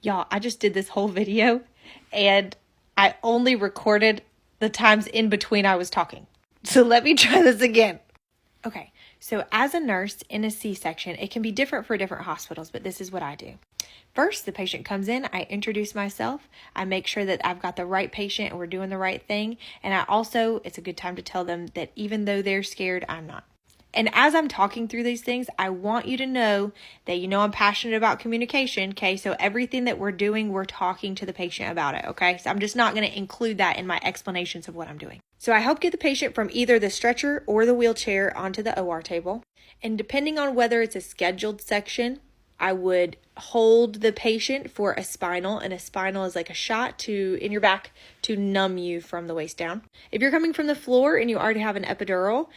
Y'all, I just did this whole video and I only recorded the times in between I was talking. So let me try this again. Okay, so as a nurse in a C-section, it can be different for different hospitals, but this is what I do. First, the patient comes in, I introduce myself, I make sure that I've got the right patient and we're doing the right thing, and it's a good time to tell them that even though they're scared, I'm not. And as I'm talking through these things, I want you to know that I'm passionate about communication, okay? So everything that we're doing, we're talking to the patient about it, okay? So I'm just not going to include that in my explanations of what I'm doing. So I help get the patient from either the stretcher or the wheelchair onto the OR table. And depending on whether it's a scheduled section, I would hold the patient for a spinal, and a spinal is like a shot in your back to numb you from the waist down. If you're coming from the floor and you already have an epidural,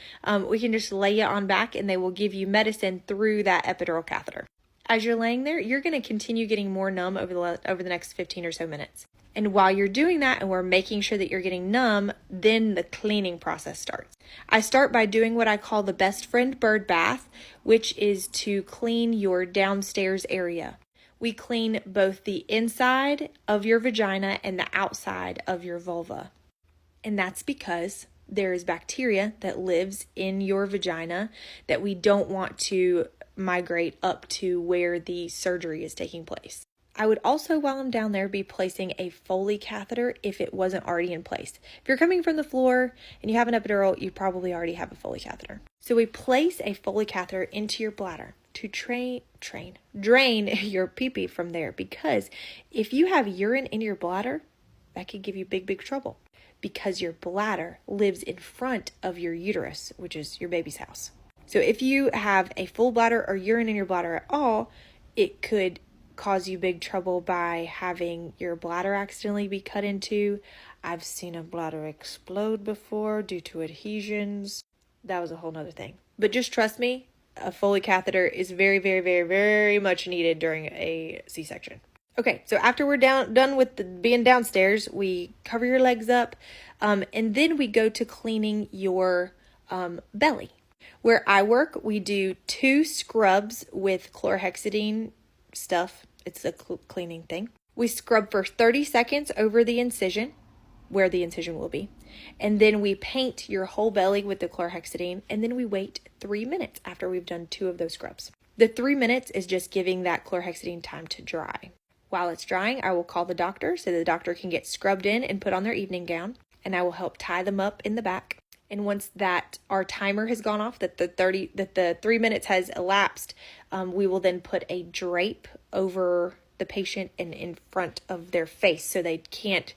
we can just lay you on back and they will give you medicine through that epidural catheter. As you're laying there, you're going to continue getting more numb over the next 15 or so minutes. And while you're doing that and we're making sure that you're getting numb, then the cleaning process starts. I start by doing what I call the best friend bird bath, which is to clean your downstairs area. We clean both the inside of your vagina and the outside of your vulva. And that's because there is bacteria that lives in your vagina that we don't want to migrate up to where the surgery is taking place. I would also, while I'm down there, be placing a Foley catheter if it wasn't already in place. If you're coming from the floor and you have an epidural, you probably already have a Foley catheter. So we place a Foley catheter into your bladder to drain your pee-pee from there, because if you have urine in your bladder, that could give you big trouble, because your bladder lives in front of your uterus, which is your baby's house. So if you have a full bladder or urine in your bladder at all, it could cause you big trouble by having your bladder accidentally be cut into. I've seen a bladder explode before due to adhesions. That was a whole nother thing. But just trust me, a Foley catheter is very, very, very, very much needed during a C-section. Okay, so after we're done with being downstairs, we cover your legs up, and then we go to cleaning your belly. Where I work, we do 2 scrubs with chlorhexidine stuff. It's a cleaning thing. We scrub for 30 seconds over the incision, where the incision will be, and then we paint your whole belly with the chlorhexidine, and then we wait 3 minutes after we've done 2 of those scrubs. The 3 minutes is just giving that chlorhexidine time to dry. While it's drying, I will call the doctor so the doctor can get scrubbed in and put on their evening gown, and I will help tie them up in the back. And once that our timer has gone off, that the 3 minutes has elapsed, we will then put a drape over the patient and in front of their face so they can't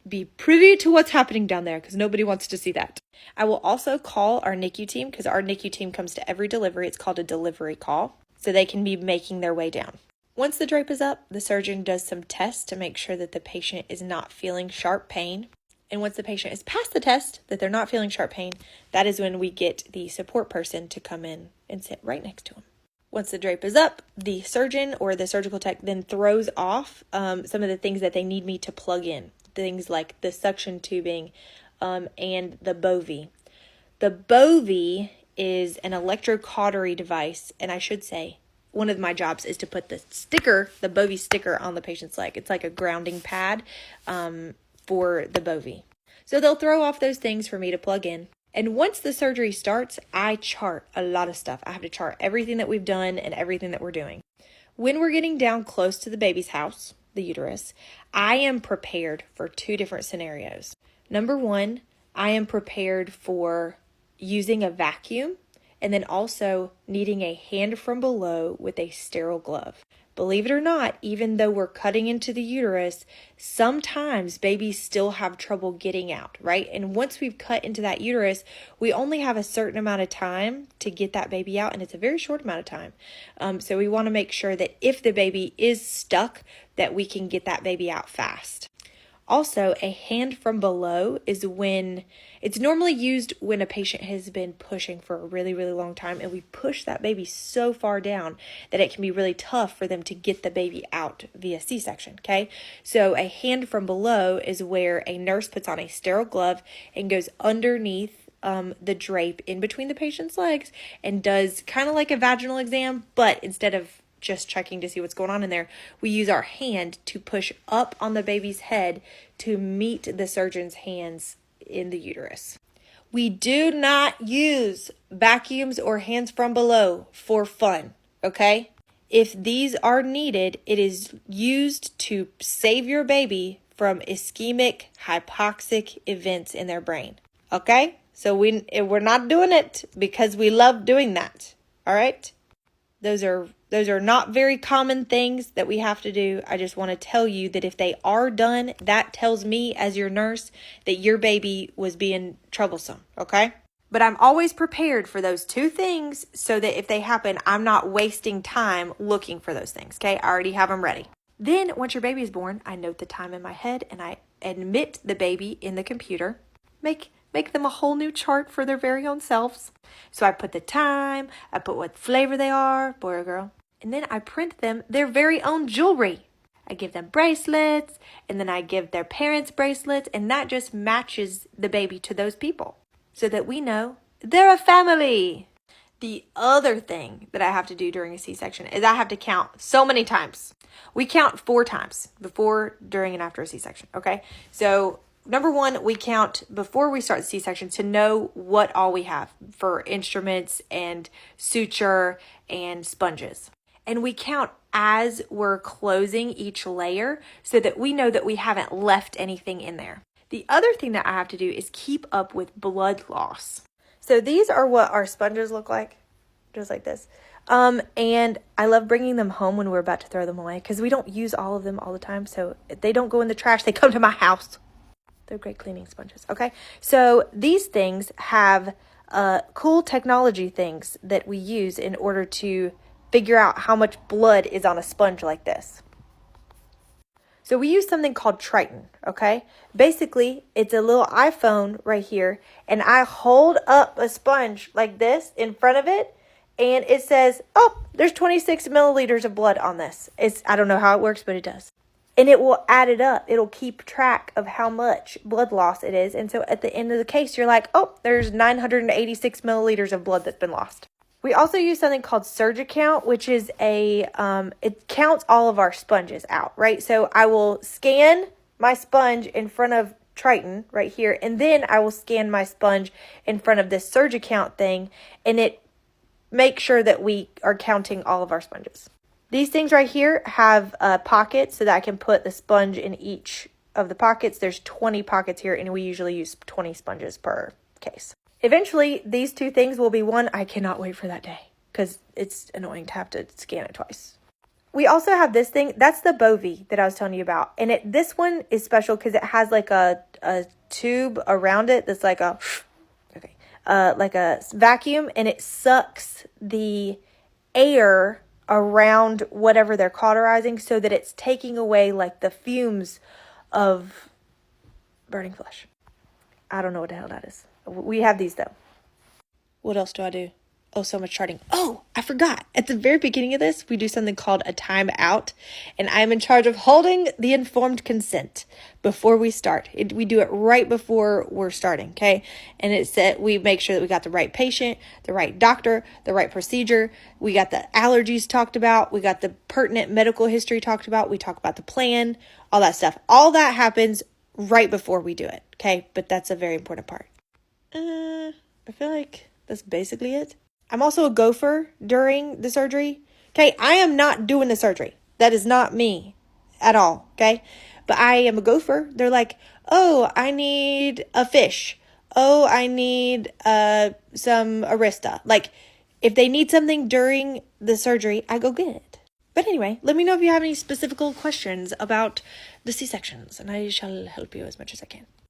be privy to what's happening down there, because nobody wants to see that. I will also call our NICU team, because our NICU team comes to every delivery. It's called a delivery call, so they can be making their way down. Once the drape is up, the surgeon does some tests to make sure that the patient is not feeling sharp pain. And once the patient is past the test that they're not feeling sharp pain, that is when we get the support person to come in and sit right next to them. Once the drape is up, the surgeon or the surgical tech then throws off some of the things that they need me to plug in. Things like the suction tubing and the Bovie. The Bovie is an electrocautery device, and I should say one of my jobs is to put the Bovie sticker on the patient's leg. It's like a grounding pad for the Bovie. So they'll throw off those things for me to plug in. And once the surgery starts, I chart a lot of stuff. I have to chart everything that we've done and everything that we're doing. When we're getting down close to the baby's house, the uterus, I am prepared for 2 different scenarios. Number 1, I am prepared for using a vacuum and then also needing a hand from below with a sterile glove. Believe it or not, even though we're cutting into the uterus, sometimes babies still have trouble getting out, right? And once we've cut into that uterus, we only have a certain amount of time to get that baby out, and it's a very short amount of time. So we want to make sure that if the baby is stuck, that we can get that baby out fast. Also, a hand from below is when it's normally used when a patient has been pushing for a really, really long time, and we push that baby so far down that it can be really tough for them to get the baby out via C-section, okay? So a hand from below is where a nurse puts on a sterile glove and goes underneath the drape in between the patient's legs and does kind of like a vaginal exam, but instead of just checking to see what's going on in there, we use our hand to push up on the baby's head to meet the surgeon's hands in the uterus. We do not use vacuums or hands from below for fun, okay? If these are needed, it is used to save your baby from ischemic hypoxic events in their brain, okay? So we're not doing it because we love doing that, all right? Those are not very common things that we have to do. I just want to tell you that if they are done, that tells me as your nurse that your baby was being troublesome, okay? But I'm always prepared for those two things so that if they happen, I'm not wasting time looking for those things, okay? I already have them ready. Then once your baby is born, I note the time in my head and I admit the baby in the computer. Make them a whole new chart for their very own selves. So I put the time, I put what flavor they are, boy or girl, and then I print them their very own jewelry. I give them bracelets, and then I give their parents bracelets, and that just matches the baby to those people so that we know they're a family. The other thing that I have to do during a C-section is I have to count so many times. We count 4 times before, during, and after a C-section, okay? So number 1, we count before we start the C-section to know what all we have for instruments and suture and sponges. And we count as we're closing each layer so that we know that we haven't left anything in there. The other thing that I have to do is keep up with blood loss. So these are what our sponges look like, just like this. And I love bringing them home when we're about to throw them away because we don't use all of them all the time. So if they don't go in the trash, they come to my house. They're great cleaning sponges, okay? So these things have cool technology things that we use in order to figure out how much blood is on a sponge like this. So we use something called Triton, okay? Basically, it's a little iPhone right here, and I hold up a sponge like this in front of it, and it says, oh, there's 26 milliliters of blood on this. I don't know how it works, but it does. And it will add it up. It'll keep track of how much blood loss it is. And so at the end of the case, you're like, oh, there's 986 milliliters of blood that's been lost. We also use something called SurgiCount, which is it counts all of our sponges out, right? So I will scan my sponge in front of Triton right here, and then I will scan my sponge in front of this SurgiCount thing, and it makes sure that we are counting all of our sponges. These things right here have pockets so that I can put the sponge in each of the pockets. There's 20 pockets here, and we usually use 20 sponges per case. Eventually, these two things will be one. I cannot wait for that day because it's annoying to have to scan it twice. We also have this thing. That's the Bovie that I was telling you about. And this one is special because it has like a tube around it that's like like a vacuum, and it sucks the air around whatever they're cauterizing so that it's taking away like the fumes of burning flesh. I don't know what the hell that is. We have these though. What else do I do? Oh, so much charting. Oh, I forgot. At the very beginning of this, we do something called a time out, and I'm in charge of holding the informed consent before we start. We do it right before we're starting, okay? And we make sure that we got the right patient, the right doctor, the right procedure. We got the allergies talked about. We got the pertinent medical history talked about. We talk about the plan, all that stuff. All that happens right before we do it, okay? But that's a very important part. I feel like that's basically it. I'm also a gopher during the surgery. Okay, I am not doing the surgery. That is not me at all, okay? But I am a gopher. They're like, oh, I need a fish. Oh, I need some Arista. Like, if they need something during the surgery, I go get it. But anyway, let me know if you have any specific questions about the C-sections, and I shall help you as much as I can.